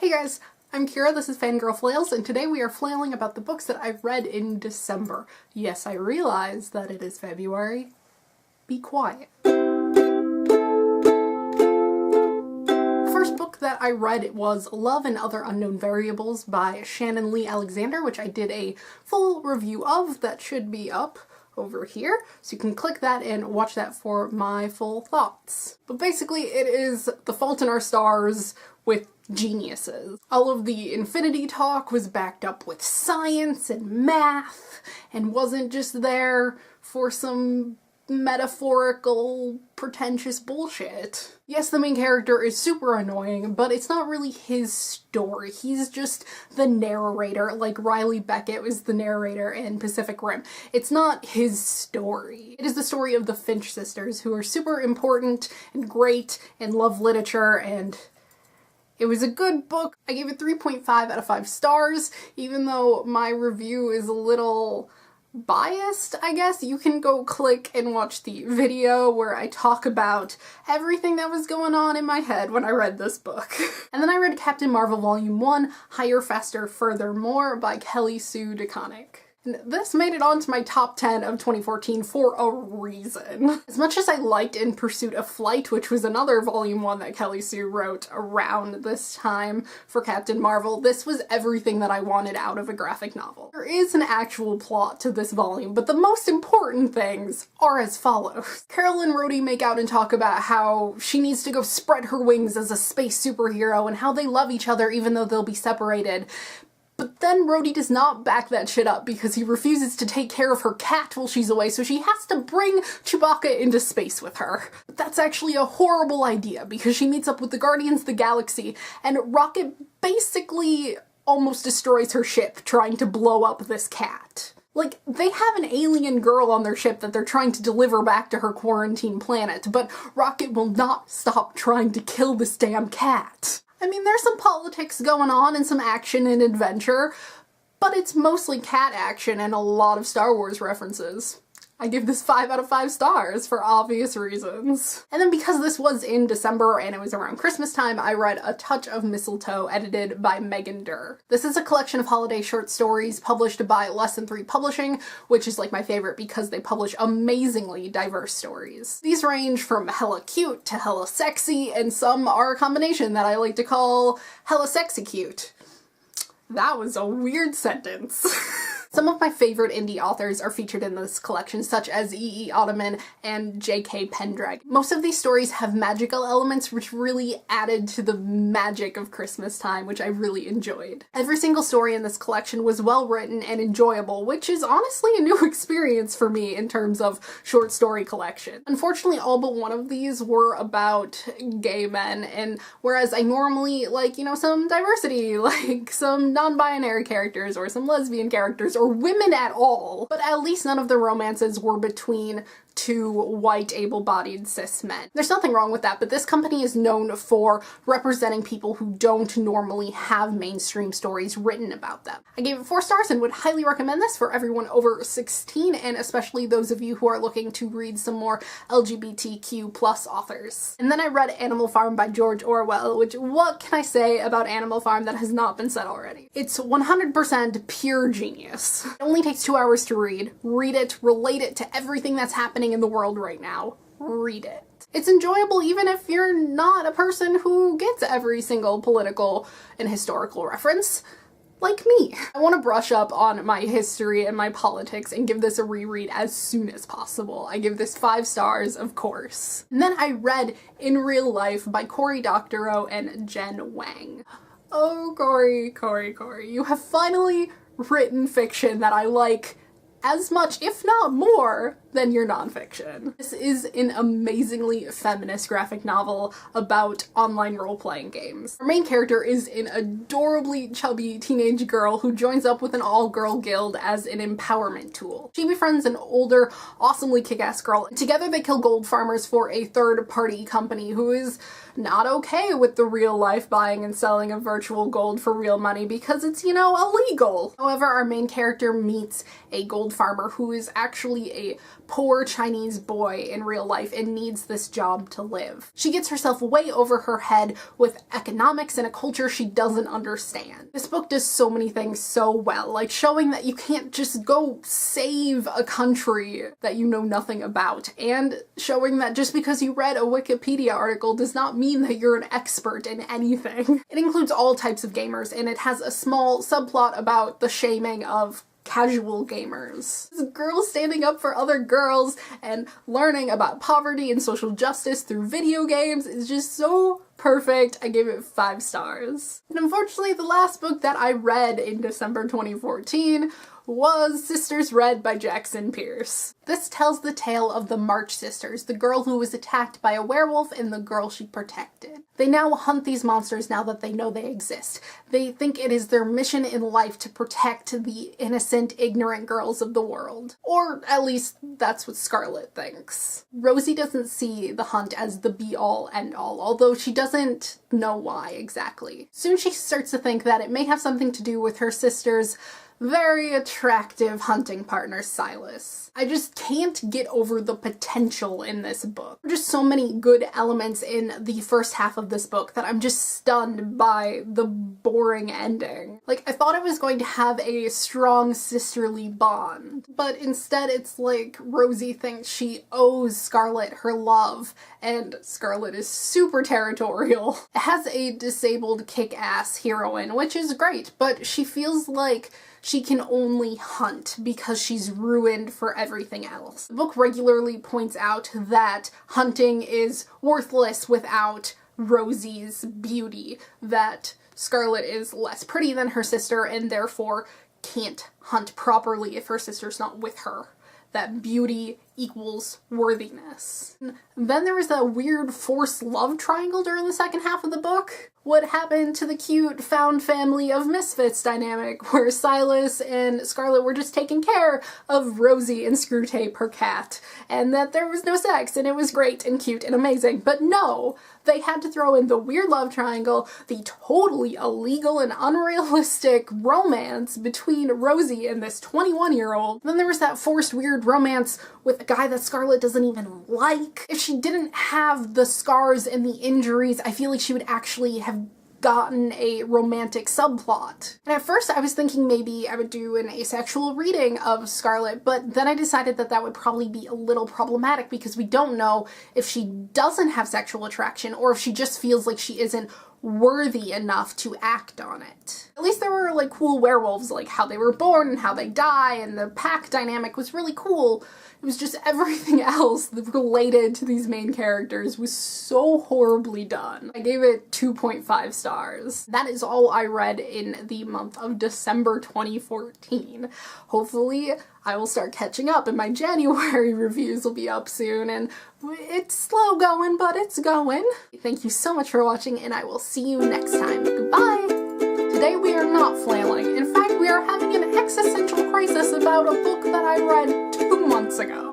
Hey guys, I'm Kira, this is Fangirl Flails, and today we are flailing about the books that I've read in December. Yes, I realize that it is February. Be quiet. The first book that I read was Love and Other Unknown Variables by Shannon Lee Alexander, which I did a full review of that should be up over here, so you can click that and watch that for my full thoughts. But basically it is The Fault in Our Stars with geniuses. All of the infinity talk was backed up with science and math and wasn't just there for some metaphorical, pretentious bullshit. Yes, the main character is super annoying, but it's not really his story. He's just the narrator, like Riley Beckett was the narrator in Pacific Rim. It's not his story. It is the story of the Finch sisters, who are super important and great and love literature, and it was a good book. I gave it 3.5 out of 5 stars, even though my review is a little biased, I guess. You can go click and watch the video where I talk about everything that was going on in my head when I read this book. And then I read Captain Marvel Volume 1, Higher, Faster, Further, More by Kelly Sue DeConnick. And this made it onto my top 10 of 2014 for a reason. As much as I liked In Pursuit of Flight, which was another volume 1 that Kelly Sue wrote around this time for Captain Marvel, this was everything that I wanted out of a graphic novel. There is an actual plot to this volume, but the most important things are as follows. Carol and Rhodey make out and talk about how she needs to go spread her wings as a space superhero and how they love each other even though they'll be separated. But then Rhodey does not back that shit up because he refuses to take care of her cat while she's away, so she has to bring Chewbacca into space with her. But that's actually a horrible idea because she meets up with the Guardians of the Galaxy and Rocket basically almost destroys her ship trying to blow up this cat. Like, they have an alien girl on their ship that they're trying to deliver back to her quarantine planet, but Rocket will not stop trying to kill this damn cat. I mean, there's some politics going on and some action and adventure, but it's mostly cat action and a lot of Star Wars references. I give this 5 out of 5 stars for obvious reasons. And then because this was in December and it was around Christmas time, I read A Touch of Mistletoe, edited by Megan Durr. This is a collection of holiday short stories published by Less Than 3 Publishing, which is like my favorite because they publish amazingly diverse stories. These range from hella cute to hella sexy, and some are a combination that I like to call hella sexy cute. That was a weird sentence. Some of my favorite indie authors are featured in this collection, such as E.E. Ottoman and J.K. Pendragon. Most of these stories have magical elements which really added to the magic of Christmas time, which I really enjoyed. Every single story in this collection was well written and enjoyable, which is honestly a new experience for me in terms of short story collection. Unfortunately, all but one of these were about gay men, and whereas I normally like, some diversity, like some non-binary characters or some lesbian characters or women at all, but at least none of the romances were between two white, able-bodied cis men. There's nothing wrong with that, but this company is known for representing people who don't normally have mainstream stories written about them. I gave it 4 stars and would highly recommend this for everyone over 16, and especially those of you who are looking to read some more LGBTQ+ authors. And then I read Animal Farm by George Orwell, which, what can I say about Animal Farm that has not been said already? It's 100% pure genius. It only takes 2 hours to read. Read it, relate it to everything that's happening in the world right now. Read it. It's enjoyable even if you're not a person who gets every single political and historical reference, like me. I want to brush up on my history and my politics and give this a reread as soon as possible. I give this 5 stars, of course. And then I read In Real Life by Cory Doctorow and Jen Wang. Oh, Cory, you have finally written fiction that I like as much, if not more, than your nonfiction. This is an amazingly feminist graphic novel about online role-playing games. Our main character is an adorably chubby teenage girl who joins up with an all-girl guild as an empowerment tool. She befriends an older, awesomely kick-ass girl, and together they kill gold farmers for a third-party company who is not okay with the real-life buying and selling of virtual gold for real money because it's, illegal. However, our main character meets a gold farmer who is actually a poor Chinese boy in real life and needs this job to live. She gets herself way over her head with economics and a culture she doesn't understand. This book does so many things so well, like showing that you can't just go save a country that you know nothing about, and showing that just because you read a Wikipedia article does not mean that you're an expert in anything. It includes all types of gamers, and it has a small subplot about the shaming of casual gamers. This girl standing up for other girls and learning about poverty and social justice through video games is just so perfect. I gave it 5 stars. And unfortunately, the last book that I read in December 2014 was Sisters Red by Jackson Pearce. This tells the tale of the March sisters, the girl who was attacked by a werewolf and the girl she protected. They now hunt these monsters now that they know they exist. They think it is their mission in life to protect the innocent, ignorant girls of the world. Or at least that's what Scarlet thinks. Rosie doesn't see the hunt as the be-all, end-all, although she doesn't know why exactly. Soon she starts to think that it may have something to do with her sister's very attractive hunting partner, Silas. I just can't get over the potential in this book. There are just so many good elements in the first half of this book that I'm just stunned by the boring ending. Like, I thought it was going to have a strong sisterly bond, but instead it's like Rosie thinks she owes Scarlet her love, and Scarlet is super territorial. It has a disabled kick-ass heroine, which is great, but she feels like she can only hunt because she's ruined for everything else. The book regularly points out that hunting is worthless without Rosie's beauty, that Scarlet is less pretty than her sister and therefore can't hunt properly if her sister's not with her. That beauty equals worthiness. Then there was that weird forced love triangle during the second half of the book. What happened to the cute found family of misfits dynamic where Silas and Scarlet were just taking care of Rosie and Screwtape, her cat, and that there was no sex and it was great and cute and amazing. But no, they had to throw in the weird love triangle, the totally illegal and unrealistic romance between Rosie and this 21-year-old. Then there was that forced weird romance with a guy that Scarlet doesn't even like. If she didn't have the scars and the injuries, I feel like she would actually have gotten a romantic subplot. And at first I was thinking maybe I would do an asexual reading of Scarlet, but then I decided that that would probably be a little problematic because we don't know if she doesn't have sexual attraction or if she just feels like she isn't worthy enough to act on it. At least there were like cool werewolves, like how they were born and how they die, and the pack dynamic was really cool. It was just everything else that related to these main characters was so horribly done. I gave it 2.5 stars. That is all I read in the month of December 2014. Hopefully I will start catching up and my January reviews will be up soon, and it's slow going, but it's going. Thank you so much for watching, and I will see you next time. Goodbye! Today we are not flailing. In fact, we are having an existential crisis about a book that I read 2 months ago.